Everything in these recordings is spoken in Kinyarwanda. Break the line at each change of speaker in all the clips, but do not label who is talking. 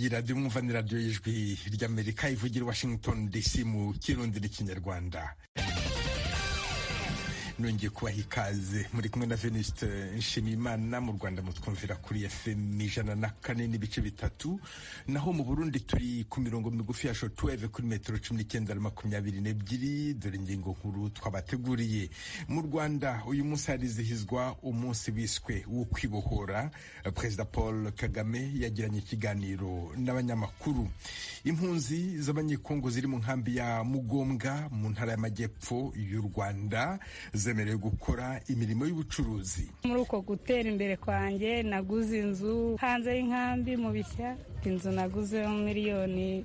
iyi radiyo mwumva ni radiyo y'ijwi ry'Amerika ivugira i Washington DC mu kirundi n'ikinyarwanda. Nongeye kubaha ikaze muri kumwe na Venuste Nshimiyimana. Mu Rwanda mutwumvira kuri FM 104.3, naho mu Burundi turi ku mirongo migufi ya twese kuri metero 19-22. Dore ingingo nkuru twabateguriye. Mu Rwanda uyu munsi harizihizwa umunsi wiswe wo kwibohora. Perezida Paul Kagame yagiranye ikiganiro n'abanyamakuru. Impunzi z'abanyekongo ziri mu nkambi ya Mugombwa mu ntara y'Amajyepfo y'u Rwanda zemerewe gukora imirimo y'ubucuruzi.
Muri uko gutera imbere kwanjye naguze inzu hanze y'inkambi mu Bishya. Inzu naguze miliyoni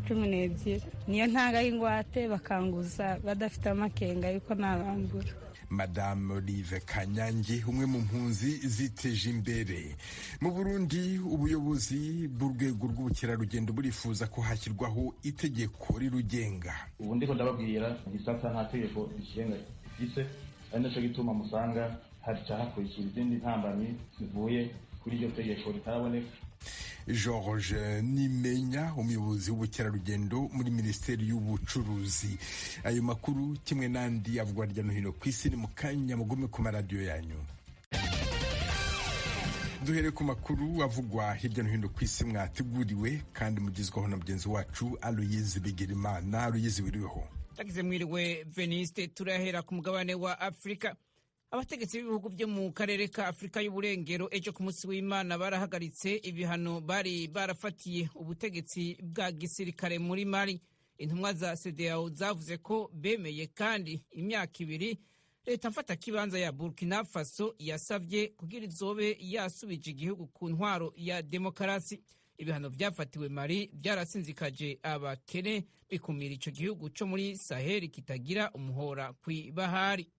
12, niyo ntanga y'ingwate bakanguza badafite amakenga yuko nabambura.
Madame Olive Kanyange, umwe mu mpunzi ziteje imbere. Mu Burundi ubuyobozi bw'urwego rw'ubukerarugendo burifuza ko hashyirwaho itegeko rirugenga.
Ubu ndiko ndababwira igisata nta tegeko rishinga gise, ari naco gituma musanga hakurikira izindi ntambamyi zivuye kuri iryo tegeko ritaraboneka.
George Nimenya, umuyobozi w'ubukerarugendo muri Minisiteri y'Ubucuruzi. Ayo makuru kimwe n'andi avugwa hirya no hino ku isi ni mu kanya, mugume ku maradiyo yanyu. Duhere ku makuru avugwa hirya no hino ku isi mwateguriwe kandi mugizwaho na mugenzi wacu Aloyizi Bigirimana. Aloyizi, wiriweho?
Tagize mwiriwe Veniste. Turahera ku mugabane wa Afrika. Abategetsi b'ibihugu byo mu karere ka Afrika y'uburengero ejo ku munsi w'Imana barahagaritse ibihano bari barafatiye ubutegetsi bwa gisirikare muri Mali. Intumwa za CEDEAO zavuze ko bemeye kandi imyaka 2 leta mfata kibanza ya Burkina Faso yasavye kugira izobe yasubije igihugu ku ntwaro ya demokarasi. Ibihano vyafatiwe Mali byarasinzikaje abakene bikumira ico gihugu co muri Sahel kitagira umuhora kw'ibahari.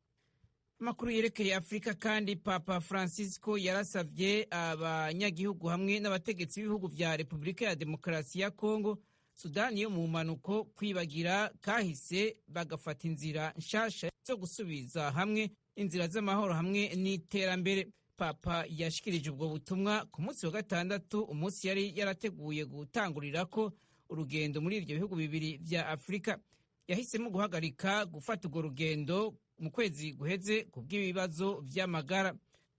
Amakuru yerekeye Afrika kandi, Papa Francisco yarasavye abanyagihugu hamwe n'abategetsi b'ibihugu vya Repubulika ya Demokarasi ya Congo, Sudani yo mu manuko kwibagira kahise bagafata inzira nshasha zo gusubiza hamwe inzira z'amahoro hamwe n'iterambere. Papa yashikirije ubwo butumwa ku munsi wa gatandatu, umunsi yari yarateguye gutangurirako urugendo muri ivyo bihugu bibiri vya Afrika. Yahisemo guhagarika gufata urwo rugendo mu kwezi guheze kubw'ibibazo vy'amagara.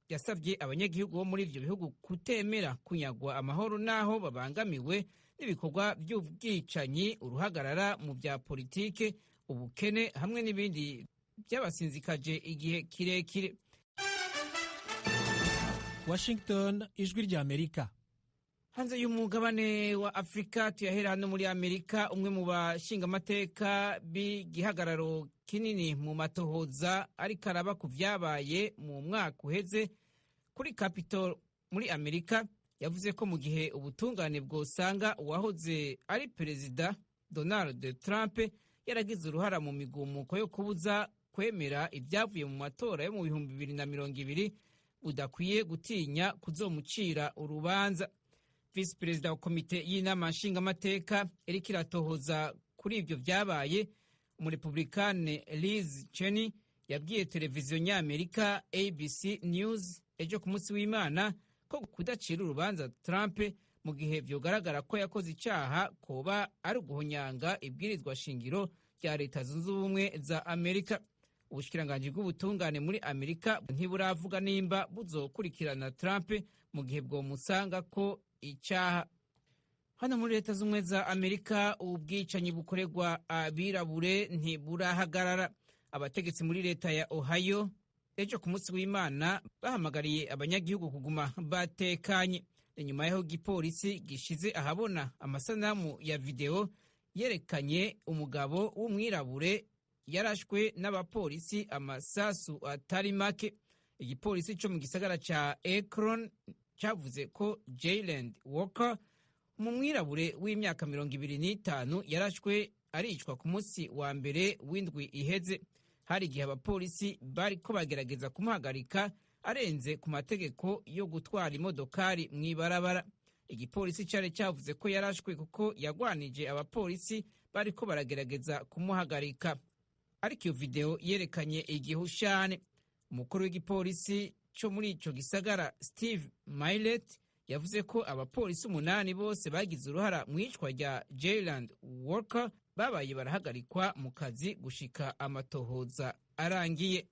Yasavye abanyagihugu bo muri ivyo bihugu kutemera kunyagwa amahoro naho babangamiwe n'ibikorwa by'ubwicanyi, uruhagarara mu vya politike, ubukene hamwe n'ibindi byabasinzikaje igihe kirekire.
Washington, ijwi rya Amerika.
Hanze y'umugabane wa Afrika tuyahera hano muri Amerika. Umwe mu bashingamateka b'igihagararo kinini mu matohoza ariko araba ku vyabaye mu mwaka uheze kuri Capitol muri Amerika yavuze ko mu gihe ubutungane bwosanga uwahoze ari perezida Donald Trump yaragize uruhara mu migumuko yo kubuza kwemera ibyavuye mu matora yo mu 2020, budakwiye gutinya kuzomucira urubanza. Vice Perezida wa komite y'inama nshingamateka eriko iratohoza kuri ibyo vyabaye, umurepublikane Liz Cheney yabwiye televiziyo ny'Amerika ABC News ejo ku munsi w'Imana ko kudacira urubanza Trump mu gihe vyogaragara ko yakoze icaha koba ari uguhonyanga ibwirizwa shingiro rya Leta Zunze Ubumwe za Amerika. Ubushikiranganji bw'ubutungane muri Amerika ntiburavuga nimba buzokurikirana Trump mu gihe bwomusanga ko icaha. Hano muri Leta Zunze Ubumwe za Amerika ubwicanyi bukorerwa abirabure ntiburahagarara. Abategetsi muri leta ya Ohio ejo ku munsi w'Imana bahamagariye abanyagihugu kuguma batekanye. Inyuma yaho igipolisi gishize ahabona amasanamu ya video yerekanye umugabo w'umwirabure yarashwe n'abapolisi amasasu atari make. Igipolisi cyo mu gisagara ca Akron cavuze ko Jayland Walker, umwirabure w'imyaka 25, yarashwe aricwa ku munsi wa mbere w'indwi iheze. Hari igihe abapolisi bariko bagerageza kumuhagarika arenze ku mategeko yo gutwara imodokari mw'ibarabara. Igipolisi cari cavuze ko yarashwe kuko yagwanije abapolisi bariko baragerageza kumuhagarika. Ariko iyo video yerekanye igihushane. Umukuru w'igipolisi cyo muri ico gisagara Steve Millet yavuze ko abapolisi 8 bose bagize uruhara mu icwa rya Jayland Walker babaye barahagarikwa mu kazi gushika amatohoza arangiye.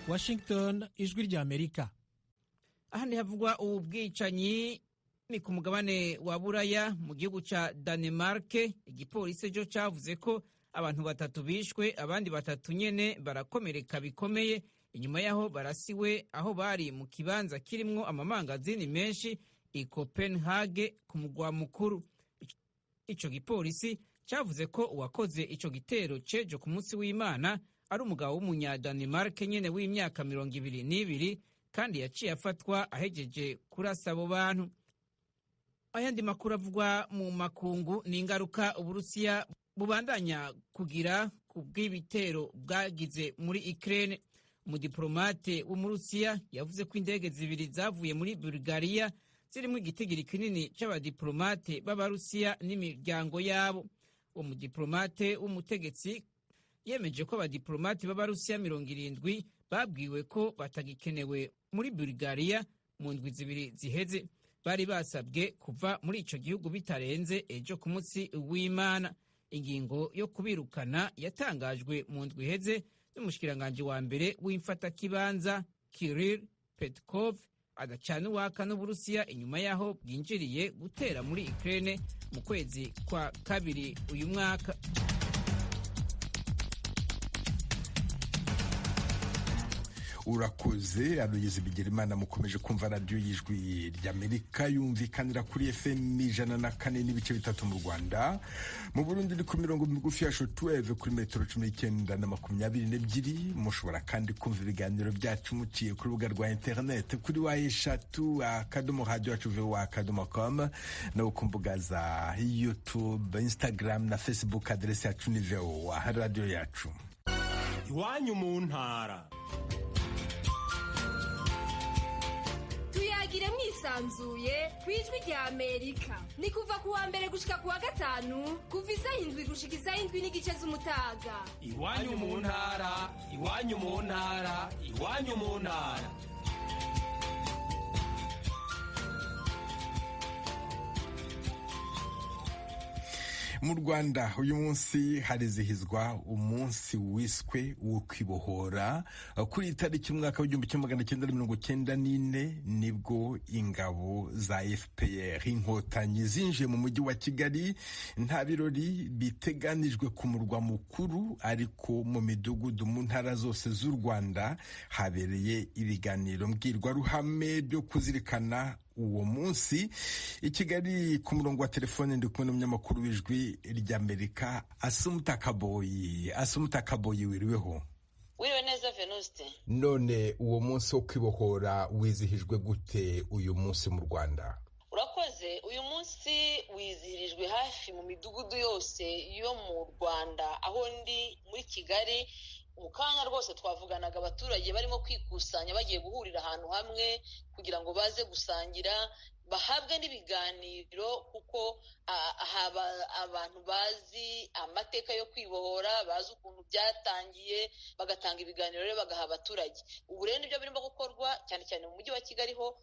Washington, ijwi rya Amerika.
Ahandi havugwa ubwicanyi ni ku mugabane wa Buraya mu gihugu ca Denmark. Igipolisi ejo cavuze ko abantu 3 bishwe, abandi 3 nyene barakomereka bikomeye inyuma yaho barasiwe aho bari mu kibanza kirimwo amamangazini menshi i Copenhagen ku mugwa mukuru. Ico gipolisi cavuze ko uwakoze ico gitero cejo ku munsi w'Imana ari umugabo w'umunyadanimarke nyene w'imyaka 22 kandi yaciye afatwa ahejeje kurasa abo bantu. Ayandi makuru avugwa mu makungu ni ingaruka Uburusiya bubandanya kugira ku bw'ibitero bwagize muri Ukraine. Umudiplomate w'Umurusiya yavuze ko indege 2 zavuye muri Bulgaria zirimo igitigiri kinini c'abadiplomate b'Abarusiya n'imiryango yabo. Uwo mudiplomate w'umutegetsi yemeje ko abadiplomate b'Abarusiya 70 babwiwe ko batagikenewe muri Bulgaria mu ndwi 2 ziheze. Bari basabwe kuva muri ico gihugu bitarenze ejo ku munsi w'Imana. Ingingo yo kubirukana yatangajwe mu ndwi iheze n'umushikiranganje wa mbere w'imfatakibanza Kirill Petkov adacana uwaka n'Uburusiya inyuma yaho bwinjiriye gutera muri Ukraine mu kwezi kwa 2 uyu mwaka.
Urakoze Aloyize Bigirimana. Mukomeje kumva radio y'ijwi ry'Amerika yumvikanira kuri FM 104.3 mu Rwanda. Mu Burundi ni ku mirongo migufi ya twese kuri metero 19 na 22. Mushobora kandi kumva ibiganiro byacu muciye ku rubuga rwa internet kuri ihorishaka.com no ku mbuga za YouTube, Instagram na Facebook. Adresse yacu ni VOA radio yacu.
Iwanyu mu ntara.
Tuyagire mwisanzuye kwijwi rya Amerika. Ni kuva kuwa mbere gushika kuwa 5 kuva 7 gushika 7 n'igice z'umutaga.
Iwanyu mu ntara, iwanyu mu ntara, iwanyu mu ntara.
Mu Rwanda uyu munsi harizihizwa umunsi wiswe wo kwibohora. Kuri itariki mwaka w'1994 nibwo ingabo za FPR inkotanyi zinjiye mu mujyi wa Kigali. Nta birori biteganijwe ku murwa mukuru, ariko mu midugudu mu ntara zose z'u Rwanda habereye ibiganiro mbwirwaruhame byo kuzirikana uwo munsi. I Kigali ku murongo wa telefone ndi kumwe n'umunyamakuru w'ijwi ry'Amerika Assumpta Kaboyi. Wiriweho?
Wiriwe neza Venuste.
None uwo munsi wo kwibohora wizihijwe gute uyu munsi mu Rwanda?
Urakoze. Uyu munsi wizihirijwe hafi mu midugudu yose yo mu Rwanda. Aho ndi muri Kigali mu kanya rwose twavuganaga abaturage barimo kwikusanya bagiye guhurira ahantu hamwe kugira ngo baze gusangira, bahabwe n'ibiganiro, kuko abantu bazi amateka yo kwibohora, bazi ukuntu byatangiye, bagatanga ibiganiro rero bagaha abaturage. Ubu rero nibyo birimo gukorwa cyane cyane mu mujyi wa Kigali ho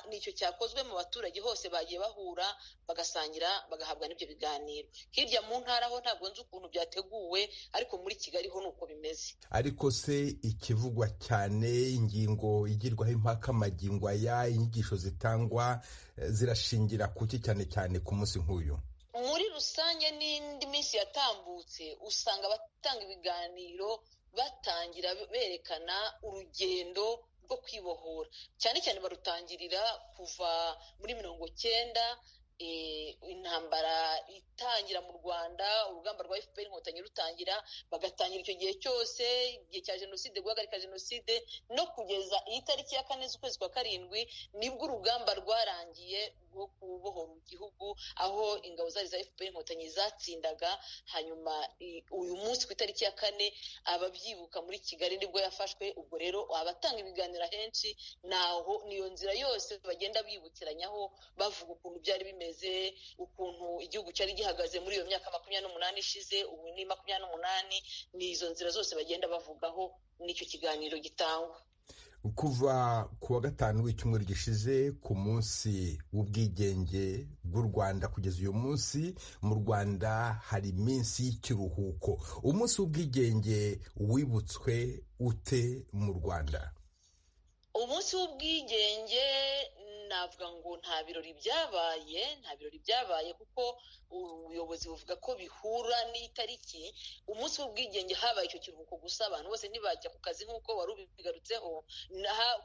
nicyo cyakozwe mu baturage hose bagiye bahura bagasangira bagahabwa n'ibyo biganiro. Hirya mu ntara ho ntabwo nzi ukuntu byateguwe, ariko muri Kigali ho nuko bimeze.
Ariko se ikivugwa cyane, ingingo igirwaho impaka amagingo aya, inyigisho zitangwa zirashingira kuki cyane cyane ku munsi nk'uyu?
Muri rusange n'indi minsi yatambutse usanga abatanga ibiganiro batangira berekana urugendo rwo kwibohora, cyane cyane barutangirira kuva muri 90, intambara itangira mu Rwanda, urugamba rwa FPR inkotanyi rutangira, bagatangira icyo gihe cyose, igihe cya jenoside, guhagarika jenoside, no kugeza iyi tariki ya 4 z'ukwezi kwa 7 nibwo urugamba rwarangiye rwo kubohora igihugu, aho ingabo zari za FPR inkotanyi zatsindaga. Hanyuma uyu munsi ku itariki ya 4 ababyibuka muri Kigali nibwo yafashwe. Ubwo rero abatanga ibiganiro henshi naho niyo nzira yose bagenda bibukiranyaho, bavuga ukuntu byari bimeze, ukuntu igihugu cyari gihagaze muri iyo myaka 28 ishize, ubu ni 28, ni izo nzira zose bagenda bavugaho n'icyo kiganiro gitangwa.
kuva ku wa gatanu w'icyumweru gishize ku munsi w'ubwigenge bw'u Rwanda kugeza uyu munsi mu Rwanda hari iminsi y'ikiruhuko. Umunsi w'ubwigenge wibutswe ute mu Rwanda?
Umunsi w'ubwigenge navuga ngo nta birori byabaye kuko ubuyobozi buvuga ko bihura n'itariki. Umunsi w'ubwigenge habaye icyo kiruhuko gusa, abantu bose ntibajya ku kazi nk'uko wari ubigarutseho.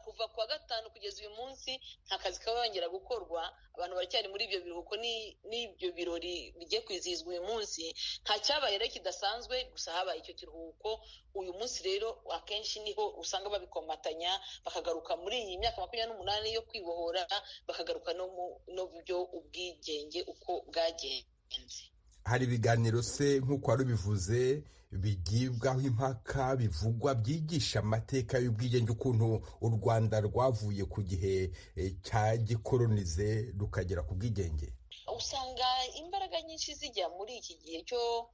Kuva ku wa gatanu kugeza uyu munsi nta kazi kabongera gukorwa, abantu baracyari muri ibyo biruhuko n'ibyo birori bigiye kwizihizwa uyu munsi. Nta cyabaye rero kidasanzwe, gusa habaye icyo kiruhuko. Uyu munsi rero akenshi niho usanga babikomatanya, bakagaruka muri iyi myaka 28 yo kwibohora, bakagaruka no byo ubwigenge uko bwagenze.
Hari ibiganiro se nk'uko wari ubivuze bigibwaho impaka, bivugwa, byigisha amateka y'ubwigenge, ukuntu u Rwanda rwavuye ku gihe cya gikolonize rukagera ku bwigenge?
Usanga imbaraga nyinshi zijya muri iki gihe cyo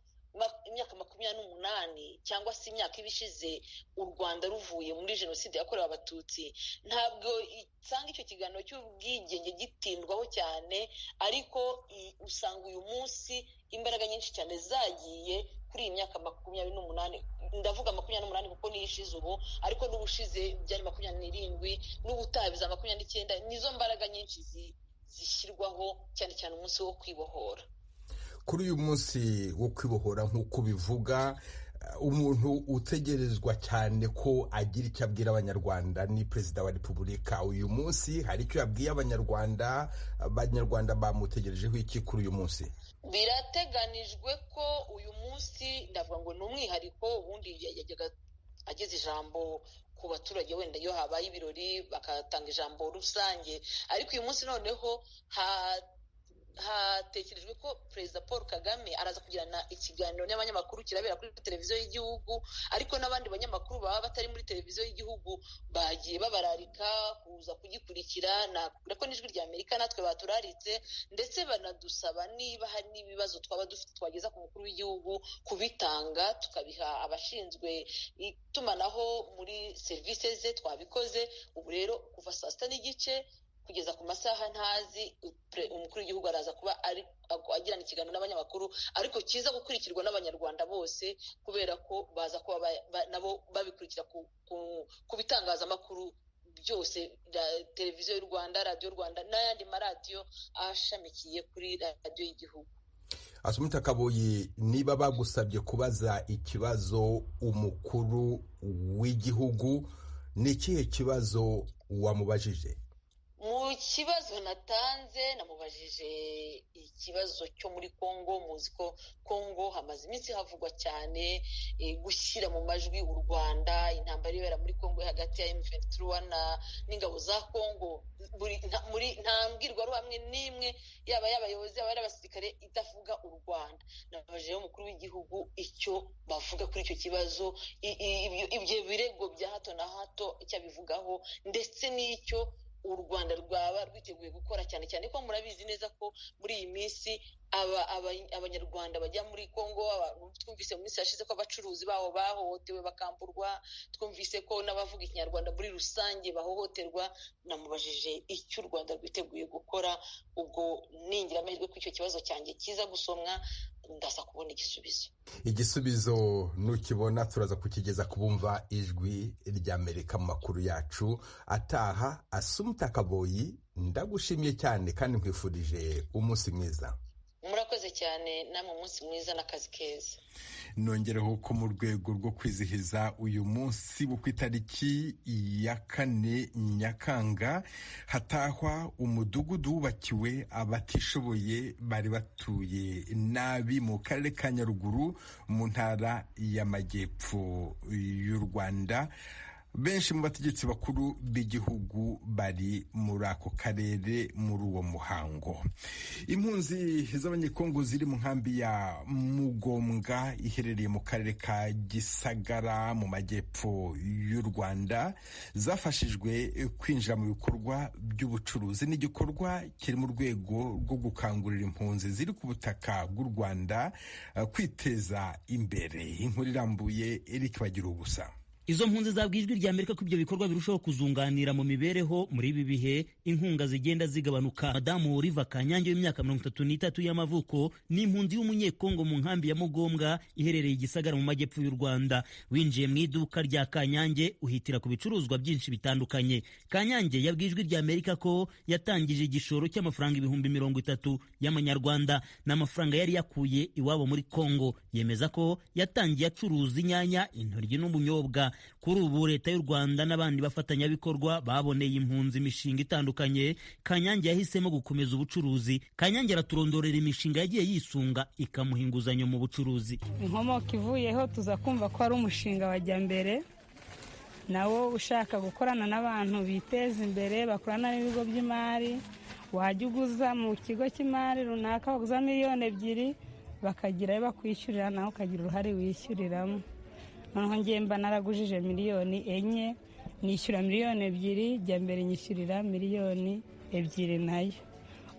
imyaka 28 cyangwa se imyaka ibishize u Rwanda ruvuye muri jenoside yakorewe Abatutsi. Ntabwo usanga icyo kiganiro cy'ubwigenge gitindwaho cyane, ariko usanga uyu munsi imbaraga nyinshi cyane zagiye kuri iyi myaka 28. Ndavuga 28 kuko niyo ishize ubu, ariko n'ubushize byari 27 n'ubutabiza 29. Nizo mbaraga nyinshi zishyirwaho cyane cyane umunsi wo kwibohora.
Kuri uyu munsi wo kwibohora nk'uko bivuga, umuntu utegerezwa cyane ko agira icyo abwira Abanyarwanda ni Perezida wa Repubulika. Uyu munsi hari icyo yabwiye Abanyarwanda bamutegerejeho iki kuri uyu munsi?
Birateganijwe ko uyu munsi ndavuga ngo ni umwihariko. Ubundi yajyaga ageze ijambo ku baturage, wenda iyo habaye ibirori bakatanga ijambo rusange, ariko uyu munsi noneho hatekerejwe ko Perezida Paul Kagame araza kugirana ikiganiro n'abanyamakuru kirabera kuri televiziyo y'igihugu, ariko n'abandi banyamakuru baba batari muri televiziyo y'igihugu bagiye babararika kuza kugikurikira. Nakubwira ko n'ijwi rya Amerika natwe baturaritse, ndetse banadusaba niba hari n'ibibazo twaba dufite twageza ku mukuru w'igihugu kubitanga tukabiha abashinzwe itumanaho muri serivisi ze. Twabikoze ubu rero kuva 6:30 kugeza ku masaha ntazi, umukuru w'igihugu araza kuba agirana ikiganiro n'abanyamakuru, ariko kiza gukurikirwa n'Abanyarwanda bose, kubera ko baza kuba nabo babikurikira ku bitangazamakuru byose, televiziyo y'u Rwanda, radiyo Rwanda n'ayandi maradiyo ashamikiye kuri radiyo y'igihugu.
Asumta Kaboyi, niba bagusabye kubaza ikibazo umukuru w'igihugu, ni ikihe kibazo wamubajije?
Mu kibazo natanze namubajije ikibazo cyo muri Congo. Muzi ko Congo hamaze iminsi havugwa cyane gushyira mu majwi u Rwanda, intambara ibera muri Congo hagati ya M23 n'ingabo za Congo. Nta mbwirwaruhamwe n'imwe yaba y'abayobozi yaba y'abasirikare idavuga u Rwanda. Nabajije umukuru w'igihugu icyo bavuga kuri icyo kibazo, ibyo birego bya hato na hato icyo bivugaho, ndetse n'icyo u Rwanda rwaba rwiteguye gukora, cyane cyane ko murabizi neza ko muri iyi minsi Abanyarwanda bajya muri Congo. Twumvise mu minsi yashize ko abacuruzi baho bahohotewe bakamburwa, twumvise ko n'abavuga ikinyarwanda muri rusange bahohoterwa. Namubajije icyo u Rwanda rwiteguye gukora. Ubwo ningira amahirwe ko icyo kibazo cyanjye kiza gusomwa, ndasa kubona igisubizo nukibona turaza kukigeza kubumva ijwi rya Amerika mu makuru yacu ataha. Asumta Kaboyi, ndagushimiye cyane kandi nkwifurije umunsi mwiza. Murakoze cyane, namwe umunsi mwiza n'akazi keza.
Nongereho ko mu rwego rwo kwizihiza uyu munsi wo ku itariki ya 4 Nyakanga hatahwa umudugudu wubakiwe abatishoboye bari batuye nabi mu karere ka Nyaruguru mu ntara y'Amajyepfo y'u Rwanda. Benshi mu bategetsi bakuru b'igihugu bari muri ako karere muri uwo muhango. Impunzi z'Abanyekongo ziri mu nkambi ya Mugombwa iherereye mu karere ka Gisagara mu majyepfo y'u Rwanda zafashijwe kwinjira mu bikorwa by'ubucuruzi. n'igikorwa kiri mu rwego rwo gukangurira impunzi ziri ku butaka bw'u Rwanda kwiteza imbere. Inkuru irambuye Eric Bagirubusa.
Izo mpunzi zabwiye Ijwi ry'Amerika ko ibyo bikorwa birushaho kuzunganira mu mibereho muri ibi bihe inkunga zigenda zigabanuka. Madamu Riva Kanyange w'imyaka 33 y'amavuko ni impunzi y'umunyekongo mu nkambi ya Mugombwa iherereye igisagara mu majyepfo y'u Rwanda. Winjiye mu iduka rya Kanyange uhitira ku bicuruzwa byinshi bitandukanye. Kanyange yabwiye Ijwi ry'Amerika ko yatangije igishoro cy'amafaranga 30,000 y'amanyarwanda n'amafaranga yari yakuye iwabo muri Congo. Yemeza ko yatangiye acuruza inyanya, intoryi n'ubunyobwa. Kuri ubu leta y'u Rwanda n'abandi bafatanyabikorwa baboneye impunzi imishinga itandukanye. Kanyange yahisemo gukomeza ubucuruzi. Kanyange araturondorera imishinga yagiye yisunga ikamuha inguzanyo mu bucuruzi.
Inkomoko ivuyeho tuza kumva ko ari umushinga wajya mbere, nawo ushaka gukorana n'abantu biteza imbere, bakorana n'ibigo by'imari. Wajya uguza mu kigo cy'imari runaka baguza 2,000,000 bakagira bakwishyurira, nawe ukagira uruhare wishyuriramo. Noneho ngiye mba naragujije 4,000,000, nishyura 2,000,000, jya mbere nyishyurira 2,000,000 nayo.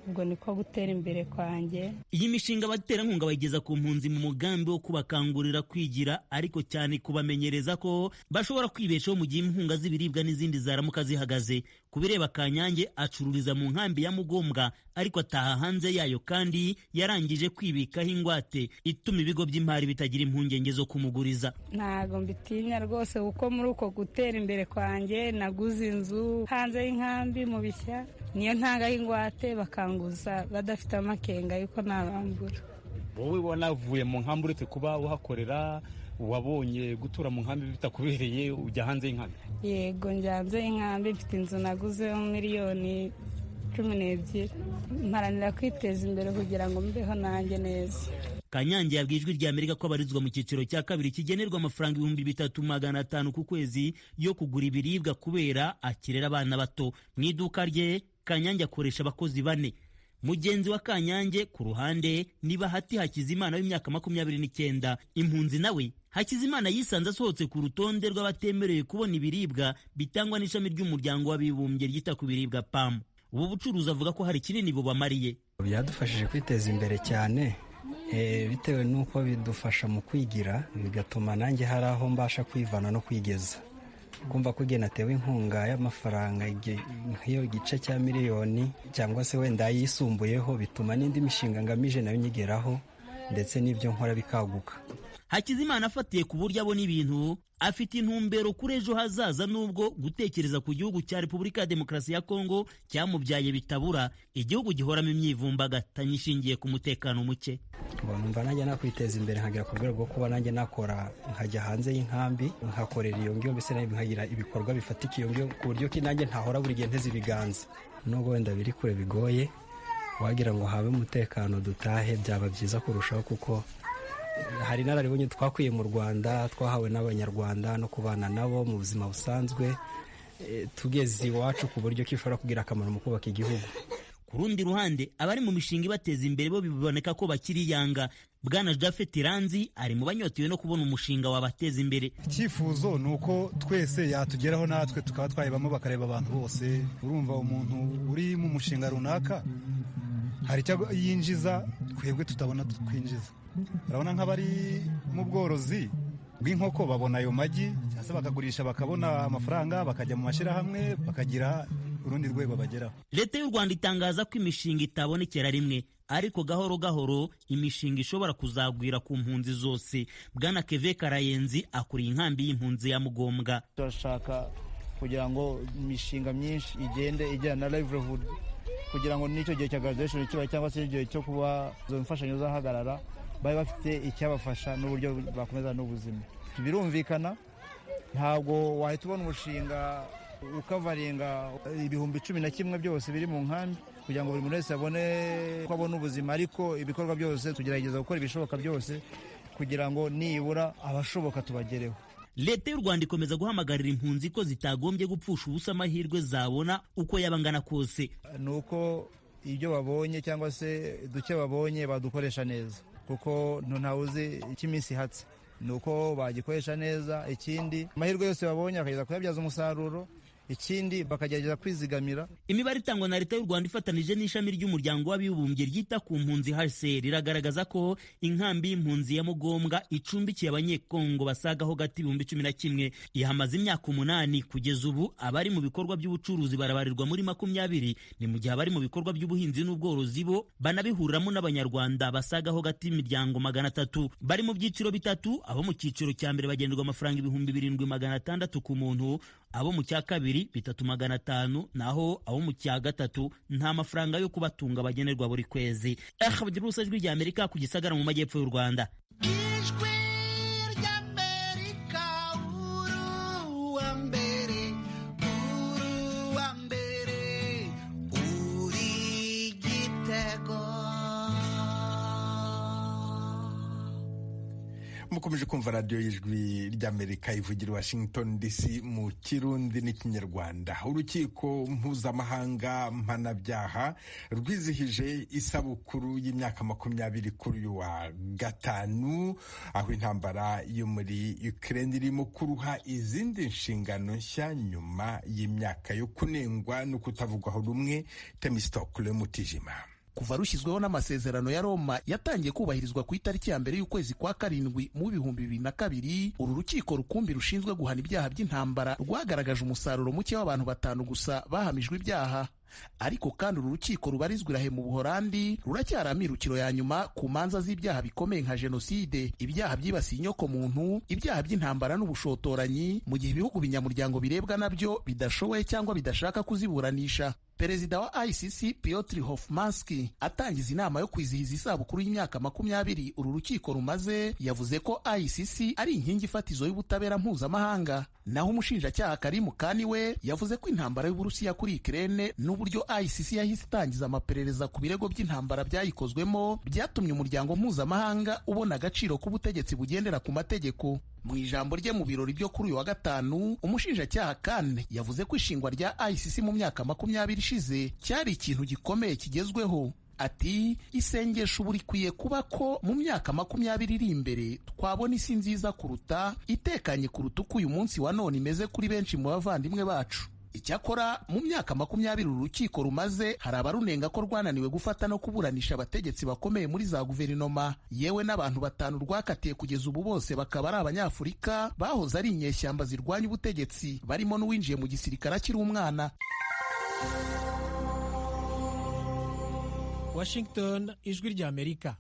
Ubwo niko gutera imbere kwanjye.
Iyi mishinga abaterankunga bayigeza ku mpunzi mu mugambi wo kubakangurira kwigira, ariko cyane kubamenyereza ko bashobora kwibeshaho mu gihe inkunga z'ibiribwa n'izindi zaramuka zihagaze. Kubireba Kanyange acururiza mu nkambi ya Mugombwa, ariko ataha hanze yayo kandi yarangije kwibikaho ingwate ituma ibigo by'imari bitagira impungenge zo kumuguriza.
Ntago mbitinya rwose kuko muri uko gutera imbere kwanjye naguze inzu hanze y'inkambi mu Bishya, niyo ntanga y'ingwate bakanguza badafite amakenga yuko nabambura.
Wowe wanavuye mu nkambi uretse kuba uhakorera, wabonye gutura mu nkambi bitakubereye ujya hanze y'inkambi?
Yego, njya hanze y'inkambi, mfite inzu naguze 1,12,000. Mparanira kwiteza imbere kugira ngo mbeho nanjye neza.
Kanyange yabwiye Ijwi ry'Amerika ko abarizwa mu cyiciro cya kabiri kigenerwa amafaranga 3,500 ku kwezi yo kugura ibiribwa kubera akirera abana bato. Mu iduka rye Kanyange akoresha abakozi 4. Mugenzi wa Kanyange ku ruhande ni Bahati Hakizimana w'imyaka 29. Impunzi nawe Hakizimana yisanze asohotse ku rutonde rw'abatemerewe kubona ibiribwa bitangwa n'ishami ry'umuryango w'abibumbye ryita ku biribwa PAM. Ubu bucuruzi avuga ko hari kinini bubamariye.
Byadufashije kwiteza imbere cyane, bitewe n'uko bidufasha mu kwigira, bigatuma nanjye hari aho mbasha kwivana no kwigeza. Kumva ko igihe natewe inkunga y'amafaranga nk'iyo igice cya 1,000,000 cyangwa se wenda yisumbuyeho, bituma n'indi mishinga ngamije nayo nyigeraho ndetse n'ibyo nkora bikaguka.
Hakizimana afatiye ku buryo abona ibintu, afite intumbero kuri ejo hazaza, nubwo gutekereza ku gihugu cya Repubulika ya Demokarasi ya Congo cyamubyaye bitabura, igihugu gihoramo imyivumbagatanyo ishingiye ku mutekano muke.
Numva nanjye nakwiteza imbere nkagera ku rwego rwo kuba nanjye nakora, nkajya hanze y'inkambi nkakorera iyo ngiyo, mbese nayo nkagira ibikorwa bifatika iyo ngiyo, ku buryo ki nanjye ntahora buri gihe nteze ibiganza. Nubwo wenda biri kure bigoye, wagira ngo habe umutekano dutahe byaba byiza kurushaho, kuko hari nararibonye twakwiye mu Rwanda, twahawe n'abanyarwanda no kubana nabo mu buzima busanzwe, tugeze iwacu ku buryo kishobora kugira akamaro mu kubaka igihugu.
Ku rundi ruhande abari mu mishinga ibateza imbere bo biboneka ko bakiri yanga. Bwana Jafet Ranzi ari mu banyotewe no kubona umushinga wabateza imbere.
Icyifuzo ni uko twese yatugeraho, natwe tukaba twayibamo bakareba abantu bose. Urumva umuntu uri mu mushinga runaka hari icyo yinjiza twebwe tutabona twinjiza. Urabona nk'abari mu bworozi bw'inkoko babona ayo magi cyangwa bakagurisha bakabona amafaranga, bakajya mu mashyirahamwe bakagira urundi rwego bageraho.
Leta y'u Rwanda itangaza ko imishinga itabonekera rimwe, ariko gahoro gahoro imishinga ishobora kuzagwira ku mpunzi zose. Bwana Keve Karayenzi akuriye inkambi y'impunzi ya Mugombwa.
Turashaka kugira ngo imishinga myinshi igende ijyana na livelihood, kugira ngo n'icyo gihe cya graduation kiba cyangwa se igihe cyo kuba izo mfashanyo zahagarara bari bafite icyabafasha n'uburyo bakomeza n'ubuzima. Birumvikana ntabwo wahita ubona umushinga ukavaringa 11,000 byose biri mu nkambi kugira ngo buri muntu wese abone ko abona ubuzima, ariko ibikorwa byose tugerageza gukora ibishoboka byose kugira ngo nibura abashoboka tubagereho.
Leta y'u Rwanda ikomeza guhamagarira impunzi ko zitagombye gupfusha ubusa amahirwe zabona uko yabangana kose.
Nuko ibyo babonye cyangwa se duke babonye badukoresha neza, kuko ntawuzi icyo iminsi ihatse. Nuko bagikoresha neza, ikindi amahirwe yose babonye akageza kuyabyaza umusaruro, ikindi bakagerageza kwizigamira.
Imibare itangwa na leta y'u Rwanda ifatanije n'ishami ry'umuryango w'abibumbye ryita ku mpunzi HCR iragaragaza ko inkambi y'impunzi ya Mugombwa icumbikiye abanyekongo basagaho gati 11,000 ihamaze imyaka 8. Kugeza ubu abari mu bikorwa by'ubucuruzi barabarirwa muri 20, ni mu gihe abari mu bikorwa by'ubuhinzi n'ubworozi bo banabihuriramo n'abanyarwanda basagaho gati imiryango 300. Bari mu byiciro bitatu, abo mu cyiciro cya mbere bagenderwa amafaranga 7,600 ku muntu, abo mu cya kabiri 3,500, naho abo mu cya gatatu nta mafaranga yo kubatunga bagenerwa buri kwezi. Bagira ijwi rya Amerika ku Gisagara mu majyepfo y'u Rwanda.
mukomeje kumva radiyo y'ijwi ry'Amerika ivugira Washington DC mu Kirundi n'Ikinyarwanda. Urukiko mpuzamahanga mpanabyaha rwizihije isabukuru y'imyaka 20 kuri uyu wa gatanu, aho intambara yo muri Ukraine irimo kuruha izindi nshingano nshya nyuma y'imyaka yo kunengwa no kutavugwaho rumwe. Temistokle Mutijima.
Kuva rushyizweho n'amasezerano ya Roma yatangiye kubahirizwa ku itariki ya mbere y'ukwezi kwa karindwi mu 2002, uru rukiko rukumbi rushinzwe guhana ibyaha by'intambara rwagaragaje umusaruro muke w'abantu 5 gusa bahamijwe ibyaha. Ariko kandi uru rukiko rubarizwa irahe mu Buholandi ruracyari amirukiro ya nyuma ku manza z'ibyaha bikomeye nka jenoside, ibyaha byibasiye inyoko muntu, ibyaha by'intambara n'ubushotoranyi, mu gihe ibihugu binyamuryango birebwa nabyo bidashoboye cyangwa bidashaka kuziburanisha. Perezida wa ICC Piotr Hofmanski atangiza inama yo kwizihiza isabukuru y'imyaka 20 uru rukiko rumaze, yavuze ko ICC ari inkingi fatizo y'ubutabera mpuzamahanga. Naho umushinjacyaha Karim Kani we yavuze ko intambara y'Uburusiya kuri Ukraine n'uburyo ICC yahise itangiza amaperereza ku birego by'intambara byayikozwemo byatumye umuryango mpuzamahanga ubona agaciro k'ubutegetsi bugendera ku mategeko. Mu ijambo rye mu birori byo kuri uyu wa gatanu, umushinjacyaha Kane yavuze ko ishingwa rya ICC mu myaka 20 ishize cyari ikintu gikomeye kigezweho. Ati isengesho ubu rikwiye kuba ko mu myaka 20 iri imbere twabona isi nziza kuruta, itekanye kuruta uko uyu munsi wa none imeze kuri benshi mu bavandimwe bacu. Icyakora mu myaka 20 uru rukiko rumaze, hari abarunenga ko rwananiwe gufata no kuburanisha abategetsi bakomeye muri za guverinoma, yewe n'abantu 5 rwakatiye kugeza ubu bose bakaba ari Abanyafurika bahoze ari inyeshyamba zirwanya ubutegetsi, barimo n'uwinjiye mu gisirikare akiri umwana.
Washington, ijwi ry'Amerika.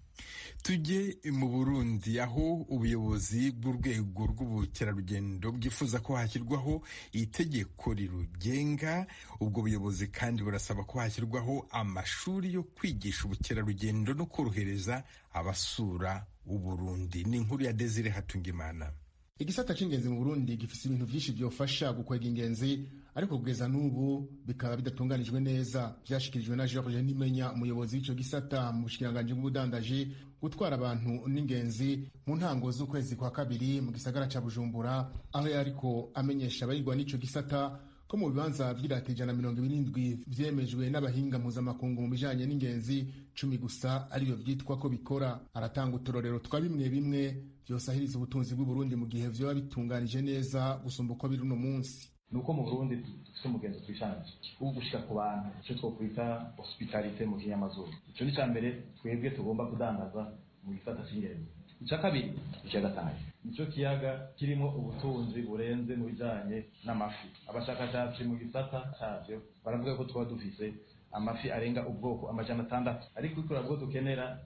Tujye mu Burundi, aho ubuyobozi bw'urwego rw'ubukerarugendo bwifuza ko hashyirwaho itegeko rirugenga. Ubwo buyobozi kandi burasaba ko hashyirwaho amashuri yo kwigisha ubukerarugendo no korohereza abasura Uburundi. Ni inkuru ya Desire Hatungimana.
Igisata c'ingenzi mu Burundi gifise ibintu vyinshi byofasha gukwega ingenzi, ariko kugeza n'ubu bikaba bidatunganijwe neza. Vyashikirijwe na George Nimenya, umuyobozi w'ico gisata mu bushikiranganje bw'ubudandaji, gutwara abantu n'ingenzi mu ntango z'ukwezi kwa kabiri mu gisagara ca Bujumbura, aho yariko amenyesha abayigwa n'ico gisata ko mu bibanza vy'irate 127 vyemejwe n'abahinga mpuzamakungu mu bijanye n'ingenzi 10 gusa ariyo vyitwa ko bikora. Aratanga uturorero twa bimwe bimwe vyosahiriza ubutunzi bw'Uburundi mu gihe vyoba bitunganije neza gusumba uko biri uno munsi.
Nuko mu Burundi dufite umugenzo twishanje wo gushika ku bantu, ico twokwita hospitalite mu kinyamazuru. Ico ni cyambere twebwe tugomba kudandaza mu gisata cy'ingenzi. Ica kabiri, ikiyaga Tanganyika nico kiyaga kirimo ubutunzi burenze mu bijanye n'amafi. Abashakashatsi mu gisata cyavyo baravuga ko twa dufise amafi arenga ubwoko 600, ariko ikora bwo dukenera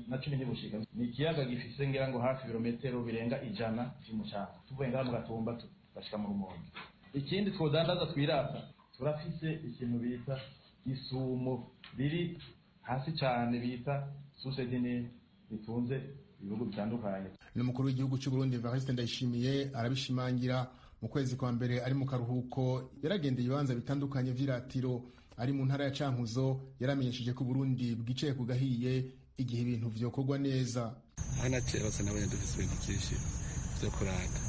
na 10 ntibushika. Ni ikiyaga gifise ngira ngo hafi ibirometero birenga 100 cy'umucanga, tuvuye ngaha mu Gatumba bashika mu Rumonge. Ikindi twodandaza twirata, turafise ikintu bita isumo riri hasi cyane bita susedine bitunze ibihugu bitandukanye.
N'umukuru w'igihugu cy'u Burundi Evariste Ndayishimiye arabishimangira. Mu kwezi kwa mbere ari mu karuhuko yaragendeye ibibanza bitandukanye vy'iratiro. Ari mu ntara ya Cankuzo yaramenyesheje ko Burundi bwicaye ku gahiye igihe ibintu vyokorwa neza.
Hana cyose nabonye dufise ibintu byinshi byo kuranga.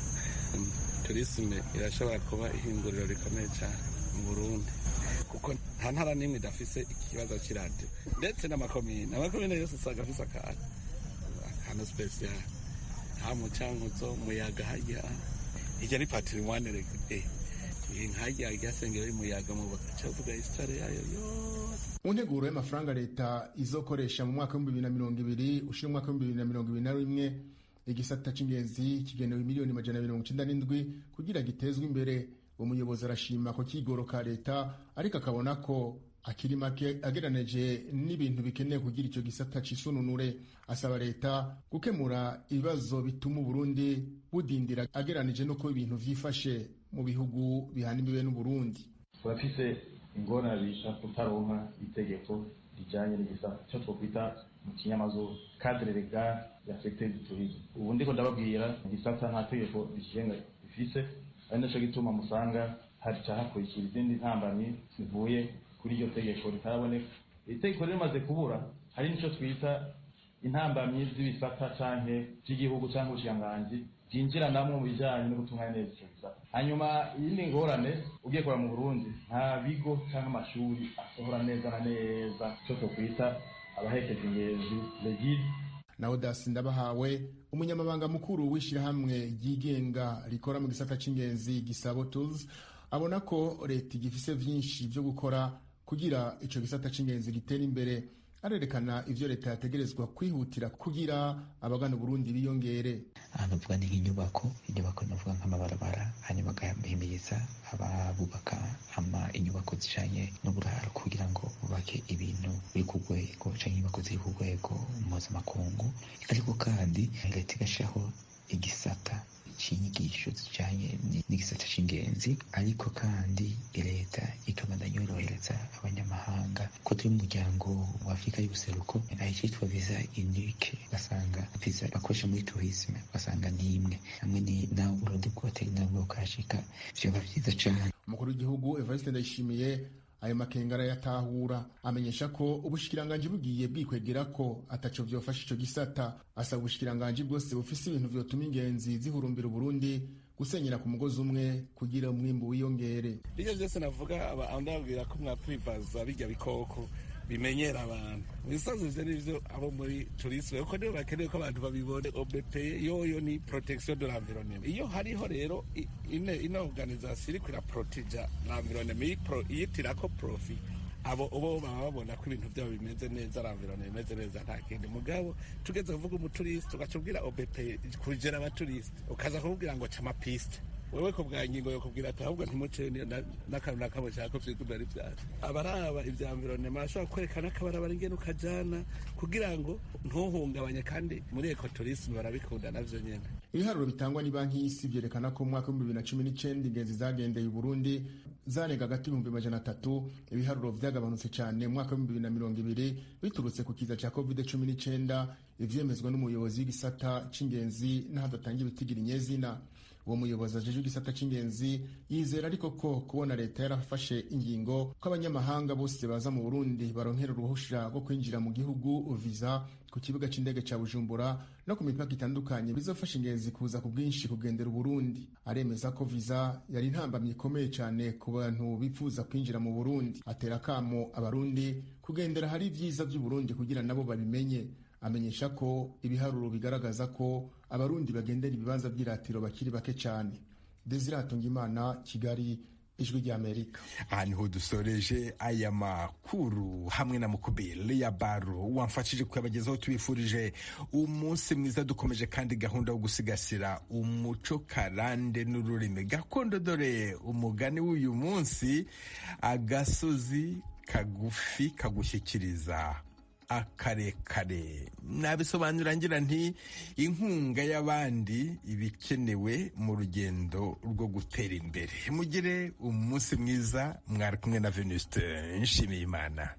Turisme irashobora kuba ihinguriro rikomeye cyane mu Burundi, kuko nta ntara n'imwe idafise ikibazo cy'iradiyo, ndetse n'amakomine yose usanga afise akantu special. Ha mu Cankuzo, Muyaga, hajya ijya ni patrimoine nkajya ryasengera y'umuyaga mu bagaca bavuga histoire yayo yose.
Mu nteguro y'amafaranga leta izokoresha mu mwaka wa 2020 ushira mu mwaka wa 2021 igisata c'ingenzi kigenewe miliyoni 197 kugira gitezwe imbere. Umuyobozi arashima ko kigoro ka leta ariko akabona ko akiri make agereranije n'ibintu bikeneye kugira icyo gisata cisununure. Asaba leta gukemura ibibazo bituma Burundi budindira agereranije no ko ibintu vyifashe mu bihugu bihana imbibe n'Uburundi.
Turafise ingorane bisha kutaronka itegeko rijanye n'igisata cyo twokwita mu kinyamazo cadre legal ya secteur du tourisme. Ubu ndiko ndababwira igisata nta tegeko rikigenga ifise, ari naco gituma musanga hari hakurikira izindi ntambamyi zivuye kuri iryo tegeko ritaraboneka. Itegeko rimaze kubura, hari nico twita intambamyi z'ibisata canke by'igihugu canke ubushikiranganji byinjira namwe mu bijanye no gutunganya neza icyo gisata. Hanyuma iyindi ngorane ugiye kora mu Burundi, nta bigo canke amashuri asohora neza na neza cyo twita abahekeje ingenzi legide.
Naho Dasi Ndabahawe, umunyamabanga mukuru w'ishirahamwe ryigenga rikora mu gisata c'ingenzi Gisabo Tools, abona ko leta igifise vyinshi vyo gukora kugira ico gisata c'ingenzi gitera imbere. Arerekana ivyo leta yategerezwa kwihutira kugira abagana Burundi biyongere.
Navuga ni nk'inyubako navuga nk'amabarabara, hanyuma bagahimiriza ababubaka inyubako zijanye n'uburaro kugira ngo bubake ibintu biri ku rwego canke inyubako ziri ku rwego mpuzamakungu. Ariko kandi leta igashiraho igisata c'inyigisho zijanye n'igisata c'ingenzi, ariko kandi leta ikabandanya yorohereza abanyamahanga ko turi mu muryango wa Afurika y'ubuseruko, ahicitwa visa unique, basanga visa bakoresha muri tourisme basanga ni imwe, hamwe ni naho Burundi bwoteri nabwo bukashika, vyoba vyiza cane.
Umukuru w'igihugu Evariste Ndayishimiye ayo makengara yatahura, amenyesha ko ubushikiranganji bugiye bwikwegera ko ataco vyofasha ico gisata. Asaba ubushikiranganji bwose bufise ibintu vyotuma ingenzi zihurumbira Burundi gusenyera ku mugozi umwe kugira umwimbu wiyongere.
Ivyo vyose navuga ndababwira ko mwakwibaza bijya bikoko bimenyera abantu. Ibisazo vyo nivyo abo muri tourisme uko nibo bakeneye ko abantu babibone. OBP yoyo ni protection de l'environnement. Iyo hariho rero ino organisation iri kwira proteger l'environnement yitirako profit, abo baba babona ko ibintu byabo bimeze neza, l'environnement bimeze neza, nta kindi. Mugabo tugeze kuvuga umuturiste ugacubwira OBP kujera abaturiste, ukaza kubwira ngo chama piste, wewe ko bwa ngingo yo kubwira ati ahubwo ntimuce n'akantu nakabo cyako vyigumira ivyaro. Abaraba ivya environnement ashobora kwerekana akabarabara ingene ukajana kugira ngo ntuhungabanye, kandi muri ecotourisme barabikunda navyo nyene.
Ibiharuro bitangwa ni banki y'isi vyerekana ko mu mwaka wa 2019 ingenzi zagendeye Burundi zanega hagati y'ibihumbi 300. Ibiharuro vyagabanutse cyane mu mwaka wa 2020 biturutse ku kiza ca COVID-19, ivyemezwa n'umuyobozi w'igisata c'ingenzi n'ahadatangira ibitigira inyezina. Uwo muyobozi ajeje igisata c'ingenzi yizera ariko ko kubona leta yarafashe ingingo ko abanyamahanga bose baza mu Burundi baronkera uruhusha rwo kwinjira mu gihugu visa ku kibuga c'indege ca Bujumbura no ku mipaka itandukanye bizofasha ingenzi kuza ku bwinshi kugendera Burundi. Aremeza ko visa yari intambamye ikomeye cyane ku bantu bifuza kwinjira mu Burundi. Atera kamo abarundi kugendera hari vyiza vy'u Burundi kugira nabo babimenye. Amenyesha ko ibiharuro bigaragaza ko abarundi bagendera ibibanza by'iratiro bakiri bake cyane. Desire Hatungimana, Kigali, Ijwi ry'Amerika.
Aha niho dusoreje aya makuru hamwe na Mukubeli ya Baro wamfashije kuyabagezaho. Tubifurije umunsi mwiza, dukomeje kandi gahunda yo gusigasira umuco karande n'ururimi gakondo. Dore umugani w'uyu munsi: agasozi kagufi kagushyikiriza akarekare. Nabisobanura ngira nti inkunga y'abandi ibikenewe mu rugendo rwo gutera imbere. Mugire umunsi mwiza, mwari kumwe na Venuste Nshimiyimana.